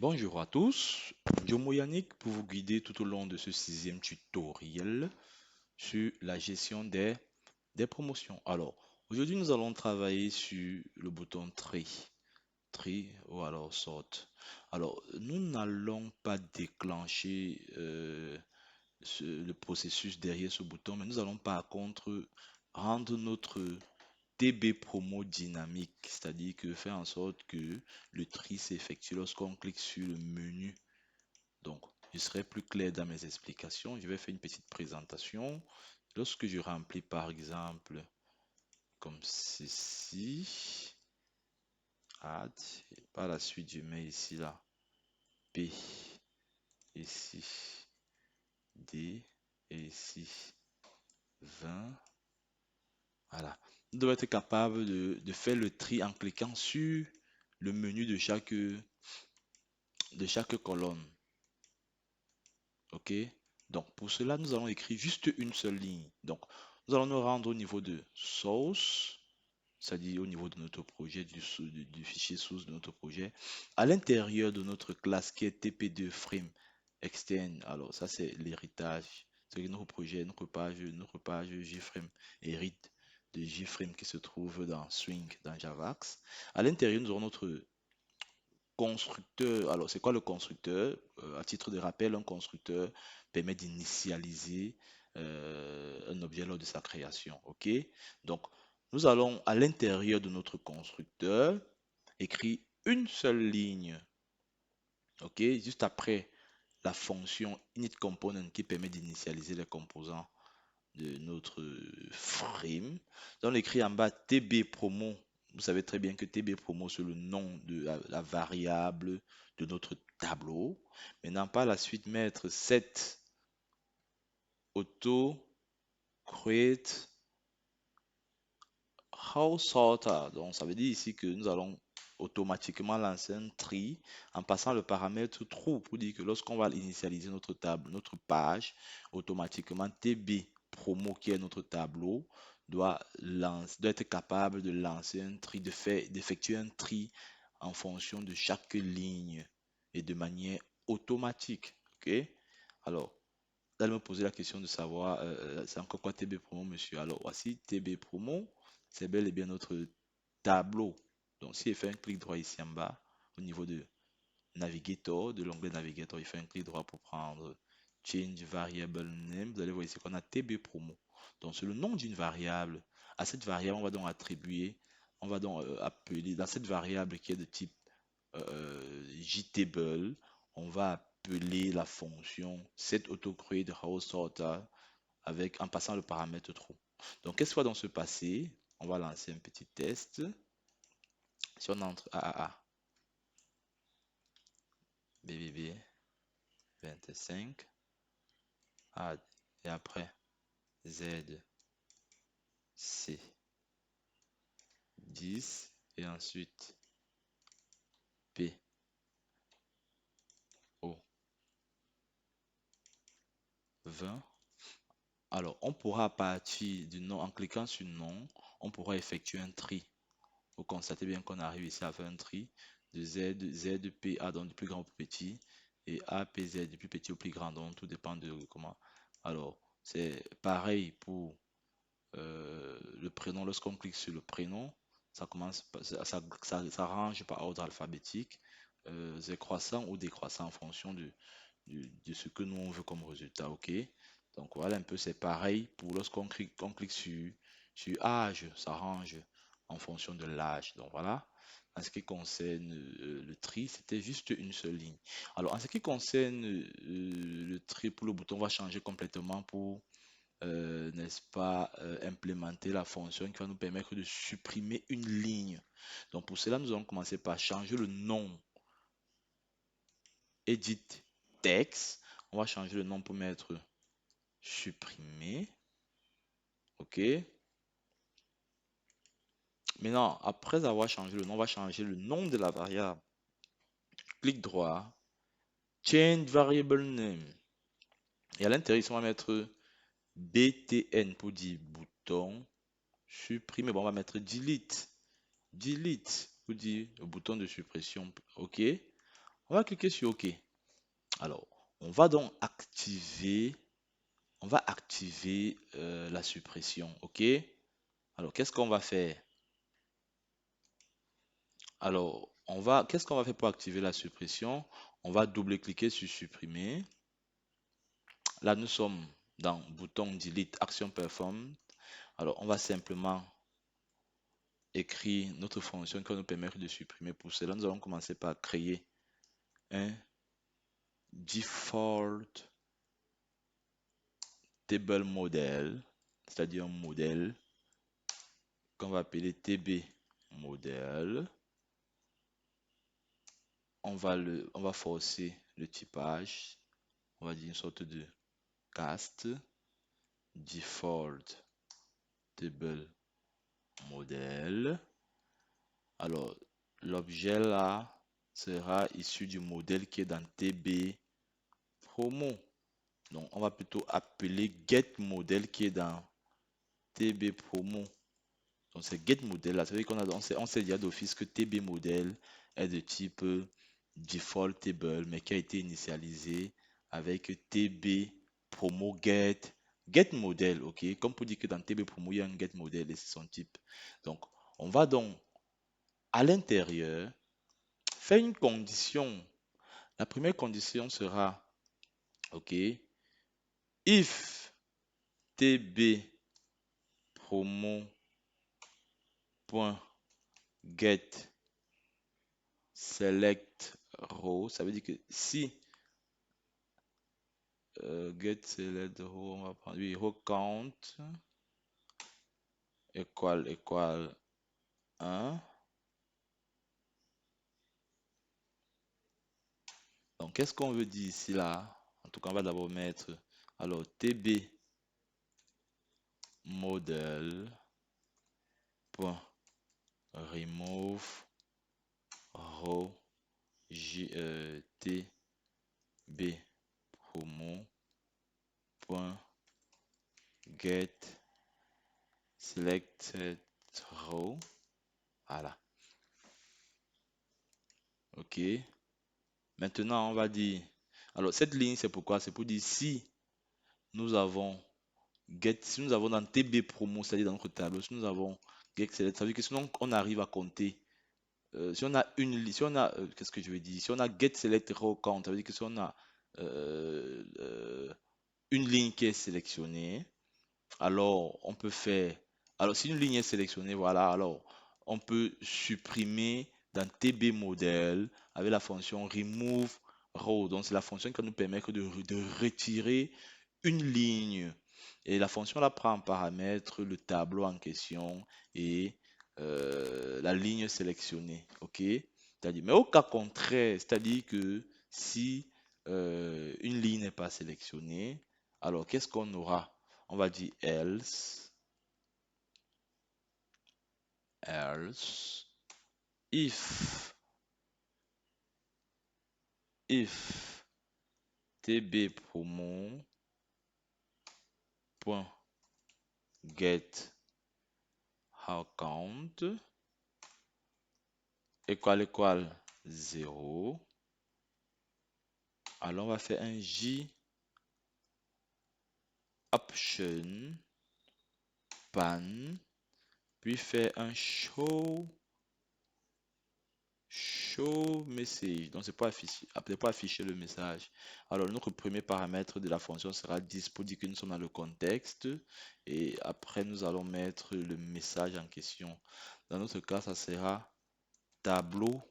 Bonjour à tous, Jomo Yannick pour vous guider tout au long de ce sixième tutoriel sur la gestion des promotions. Alors, aujourd'hui, nous allons travailler sur le bouton Tri ou alors Sort. Alors, nous n'allons pas déclencher le processus derrière ce bouton, mais nous allons par contre rendre notre TB promo dynamique, c'est-à-dire que faire en sorte que le tri s'effectue lorsqu'on clique sur le menu. Donc, je serai plus clair dans mes explications. Je vais faire une petite présentation. Lorsque je remplis par exemple comme ceci, add, et par la suite je mets ici là P, ici D, et ici 20. Voilà. Nous devons être capable de faire le tri en cliquant sur le menu de chaque colonne. OK? Donc, pour cela, nous allons écrire juste une seule ligne. Donc, nous allons nous rendre au niveau de source, c'est-à-dire au niveau de notre projet, du fichier source de notre projet, à l'intérieur de notre classe qui est TP2 frame externe. Alors, ça, c'est l'héritage. C'est notre projet, notre page JFrame hérite de JFrame qui se trouve dans Swing, dans Javax. À l'intérieur, nous aurons notre constructeur. Alors, c'est quoi le constructeur? À titre de rappel, un constructeur permet d'initialiser un objet lors de sa création. OK? Donc, nous allons à l'intérieur de notre constructeur écrire une seule ligne. OK? Juste après la fonction initComponent qui permet d'initialiser les composants de notre frame. Donc, on écrit en bas TB promo. Vous savez très bien que TB promo, c'est le nom de la variable de notre tableau. Maintenant, par la suite, mettre set auto create house sorter. Donc, ça veut dire ici que nous allons automatiquement lancer un tri en passant le paramètre true pour dire que lorsqu'on va initialiser notre table, notre page, automatiquement TB promo qui est notre tableau doit être capable de lancer un tri, d'effectuer un tri en fonction de chaque ligne et de manière automatique. OK? Alors, vous allez me poser la question de savoir, c'est encore quoi TB promo, monsieur? Alors, voici TB promo, c'est bel et bien notre tableau. Donc, si je fais un clic droit ici en bas, au niveau de Navigator, de l'onglet Navigator, il fait un clic droit pour prendre Change Variable Name. Vous allez voir ici qu'on a TB promo. Donc, c'est le nom d'une variable. À cette variable, on va donc attribuer, on va donc appeler, dans cette variable qui est de type JTable, on va appeler la fonction setAutoCreateHouseSorter en passant le paramètre true. Donc, qu'est-ce qui va donc se passer? On va lancer un petit test. Si on entre AAA, BBB 25, add, et après Z, C, 10, et ensuite P, O, 20. Alors, on pourra à partir du nom, en cliquant sur nom, on pourra effectuer un tri. Vous constatez bien qu'on arrive ici à faire un tri de Z, ZP, A donc du plus grand au plus petit, et APZ du plus petit au plus grand, donc tout dépend de comment. Alors, c'est pareil pour le prénom. Lorsqu'on clique sur le prénom, ça commence, ça range par ordre alphabétique, croissant ou décroissant en fonction de ce que nous on veut comme résultat. OK? Donc voilà un peu, c'est pareil pour lorsqu'on clique sur âge, ça range en fonction de l'âge. Donc voilà. En ce qui concerne le tri, c'était juste une seule ligne. Alors en ce qui concerne le tri pour le bouton, on va changer complètement pour n'est-ce pas, implémenter la fonction qui va nous permettre de supprimer une ligne. Donc pour cela, nous allons commencer par changer le nom. Edit text. On va changer le nom pour mettre supprimer. OK. Maintenant, après avoir changé le nom, on va changer le nom de la variable. Clic droit. Change variable name. Et à l'intérieur, on va mettre btn pour dire bouton supprimer. Bon, on va mettre delete. Delete pour dire le bouton de suppression. OK. On va cliquer sur OK. Alors, on va donc activer, la suppression. OK? Alors, qu'est-ce qu'on va faire? Alors, qu'est-ce qu'on va faire pour activer la suppression? On va double-cliquer sur supprimer. Là, nous sommes dans bouton Delete Action Perform. Alors, on va simplement écrire notre fonction qui va nous permettre de supprimer. Pour cela, nous allons commencer par créer un default table model, c'est-à-dire un modèle qu'on va appeler TB modèle. On va forcer le typage. On va dire une sorte de cast default table modèle. Alors, l'objet là sera issu du modèle qui est dans TB promo. Donc, on va plutôt appeler get modèle qui est dans TB promo. Donc, c'est get modèle là. Ça veut dire on sait déjà d'office que TB modèle est de type default table, mais qui a été initialisé avec TB promo get modèle. OK? Comme pour dire que dans TB promo, il y a un get modèle et c'est son type. Donc, on va donc à l'intérieur faire une condition. La première condition sera, OK, if tb promo.get select row, ça veut dire que si get select row, on va prendre oui, row count équal 1. Donc, qu'est-ce qu'on veut dire ici là? En tout cas, on va d'abord mettre alors tb model.remove row tb promo.get selected row. Voilà. OK. Maintenant, on va dire. Alors, cette ligne, c'est pourquoi? C'est pour dire si nous avons si nous avons dans TB promo, c'est-à-dire dans notre tableau, si nous avons get select, ça veut dire que sinon on arrive à compter. Si on a si on a, qu'est-ce que je veux dire? Si on a get select row count, ça veut dire que si on a une ligne qui est sélectionnée, alors on peut faire, alors si une ligne est sélectionnée, voilà, alors on peut supprimer dans TB model avec la fonction remove row. Donc c'est la fonction qui va nous permettre de retirer une ligne. Et la fonction là prend en paramètre le tableau en question et la ligne sélectionnée. OK? C'est-à-dire, mais au cas contraire, c'est-à-dire que si une ligne n'est pas sélectionnée, alors qu'est-ce qu'on aura? On va dire else, if tb promo.get count équal 0. Alors on va faire un j option pan, puis faire un show message. Donc c'est pour afficher le message. Alors notre premier paramètre de la fonction sera 10 pour dire que nous sommes dans le contexte. Et après nous allons mettre le message en question. Dans notre cas, ça sera tableau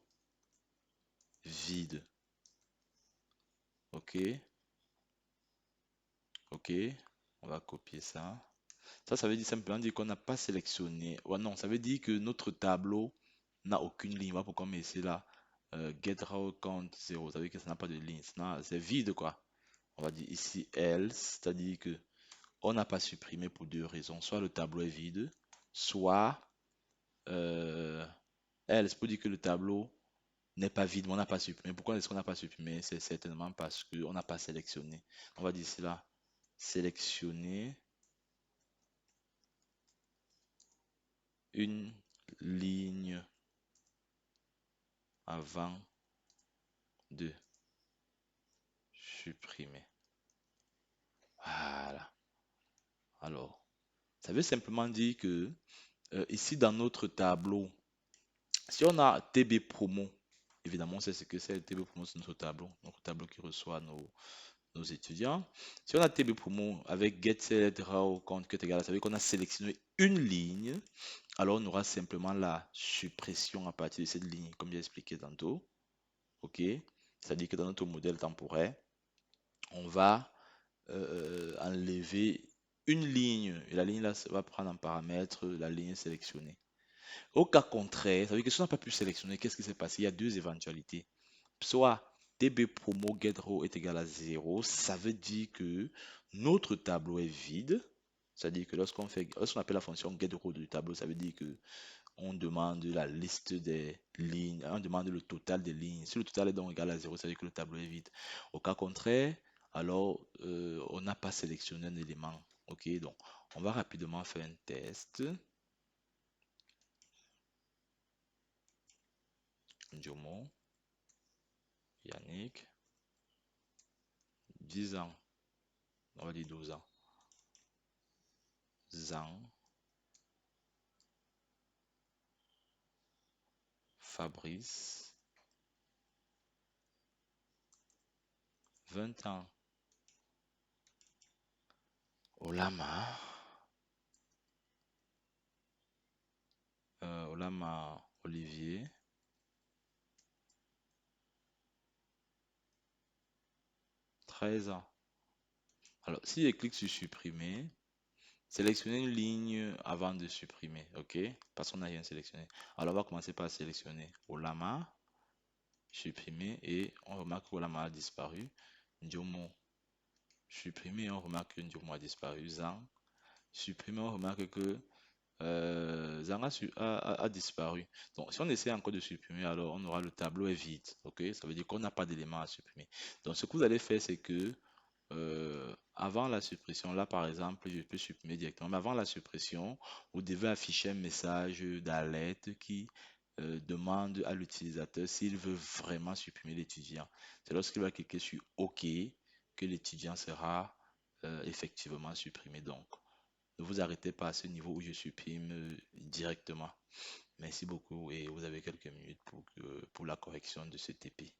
vide. OK. OK. On va copier ça. Ça veut dire simplement dire qu'on n'a pas sélectionné. Ouais, non, ça veut dire que notre tableau n'a aucune ligne. Voilà pourquoi on met ici là. Get row count 0. Ça veut dire que ça n'a pas de ligne. C'est vide quoi. On va dire ici else, c'est-à-dire que on n'a pas supprimé pour deux raisons. Soit le tableau est vide, soit else pour dire que le tableau n'est pas vide, mais on n'a pas supprimé. Pourquoi est-ce qu'on n'a pas supprimé? C'est certainement parce qu'on n'a pas sélectionné. On va dire ici là, sélectionner une ligne avant de supprimer. Voilà. Alors, ça veut simplement dire que ici dans notre tableau, si on a TB promo, évidemment, c'est ce que c'est. TB promo, c'est notre tableau qui reçoit nos étudiants. Si on a TB promo avec get select raw compte que égal, ça veut dire qu'on a sélectionné une ligne. Alors, on aura simplement la suppression à partir de cette ligne, comme j'ai expliqué tantôt. OK? C'est-à-dire que dans notre modèle temporaire, on va enlever une ligne. Et la ligne là va prendre en paramètre la ligne sélectionnée. Au cas contraire, ça veut dire que si on n'a pas pu sélectionner, qu'est-ce qui s'est passé? Il y a deux éventualités. Soit db promo getRow est égal à 0, ça veut dire que notre tableau est vide. C'est-à-dire que lorsqu'on appelle la fonction getRow du tableau, ça veut dire que on demande la liste des lignes, on demande le total des lignes. Si le total est donc égal à 0, ça veut dire que le tableau est vide. Au cas contraire, alors on n'a pas sélectionné un élément. Ok, donc on va rapidement faire un test. Jomo, Yannick, 10 ans, on va dire 12 ans. Zhang, Fabrice, 20 ans. Olama, Olama Olivier, 13 ans. Alors, si je clique sur supprimer, sélectionner une ligne avant de supprimer, ok? Parce qu'on n'a rien sélectionné. Alors, on va commencer par sélectionner Olama, supprimer, et on remarque que Olama a disparu. Ndiomo, supprimer, et on remarque que Ndiomo a disparu. Zhang, supprimer, on remarque que Zhang a disparu. Donc, si on essaie encore de supprimer, alors on aura le tableau est vide, ok? Ça veut dire qu'on n'a pas d'éléments à supprimer. Donc, ce que vous allez faire, c'est que avant la suppression, là par exemple, je peux supprimer directement, mais avant la suppression, vous devez afficher un message d'alerte qui demande à l'utilisateur s'il veut vraiment supprimer l'étudiant. C'est lorsqu'il va cliquer sur OK que l'étudiant sera effectivement supprimé. Donc, ne vous arrêtez pas à ce niveau où je supprime directement. Merci beaucoup et vous avez quelques minutes pour la correction de ce TP.